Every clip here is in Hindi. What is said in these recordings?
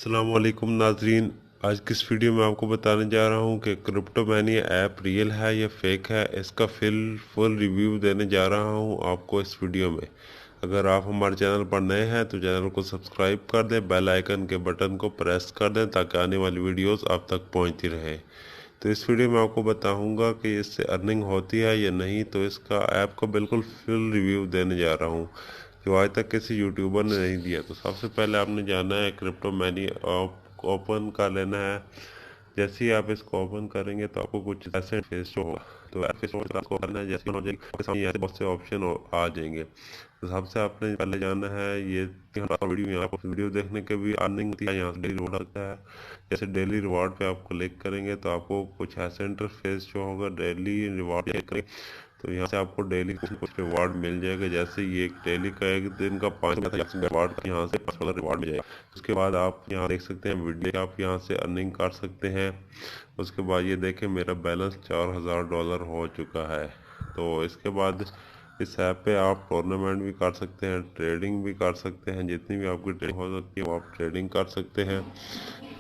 अस्सलामुअलैकुम नाजरीन, आज की इस वीडियो में आपको बताने जा रहा हूं कि क्रिप्टोमानिया ऐप रियल है या फेक है। इसका फुल रिव्यू देने जा रहा हूं आपको इस वीडियो में। अगर आप हमारे चैनल पर नए हैं तो चैनल को सब्सक्राइब कर दें, बेल आइकन के बटन को प्रेस कर दें ताकि आने वाली वीडियोस आप तक पहुंचती रहे। तो इस वीडियो में आपको बताऊंगा कि इससे अर्निंग होती है या नहीं। तो इसका ऐप को बिल्कुल फुल रिव्यू देने जा रहा हूँ जो आज तक किसी यूट्यूबर ने नहीं दिया। तो सबसे पहले आपने जाना है क्रिप्टोमानिया ओपन कर लेना है। जैसे ही आप इसको ओपन करेंगे तो आपको कुछ ऐसे फेस शो होगा। तो ऐसे फेस शो करना है, जैसे हो जाएगी आपके सामने ऐसे बहुत से ऑप्शन आ जाएंगे। तो सबसे आपने पहले जाना है ये वीडियो। यहाँ पर वीडियो देखने के भी अर्निंग होती है, यहाँ से डेली रिवॉर्ड आता है। जैसे डेली रिवॉर्ड पे आप क्लिक करेंगे तो आपको कुछ ऐसे इंटरफेस शो होगा। डेली रिवॉर्ड करेंगे तो यहाँ से आपको डेली कुछ रिवार्ड मिल जाएगा। जैसे ये एक डेली का एक दिन का 5 रिवार्ड, यहाँ से 5 रिवार्ड मिल जाएगा। उसके बाद आप यहाँ देख सकते हैं वीडियो, आप यहाँ से अर्निंग कर सकते हैं। उसके बाद ये देखें मेरा बैलेंस $4000 हो चुका है। तो इसके बाद इस ऐप पे आप टूर्नामेंट भी कर सकते हैं, ट्रेडिंग भी कर सकते हैं। जितनी भी आपकी ट्रेडिंग हो सकती है वो आप ट्रेडिंग कर सकते हैं।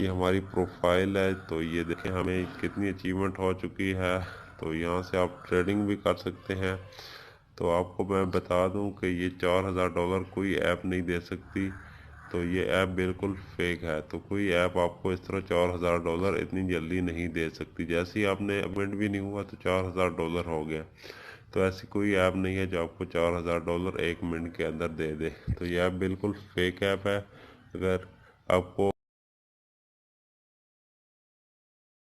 ये हमारी प्रोफाइल है, तो ये देखें हमें कितनी अचीवमेंट हो चुकी है। तो यहाँ से आप ट्रेडिंग भी कर सकते हैं। तो आपको मैं बता दूं कि ये $4000 कोई ऐप नहीं दे सकती। तो ये ऐप बिल्कुल फेक है। तो कोई ऐप आपको इस तरह $4000 इतनी जल्दी नहीं दे सकती। जैसे ही आपने पेमेंट भी नहीं हुआ तो $4000 हो गया। तो ऐसी कोई ऐप नहीं है जो आपको $4000 1 मिनट के अंदर दे दे। तो ये ऐप बिल्कुल फेक ऐप है। अगर आपको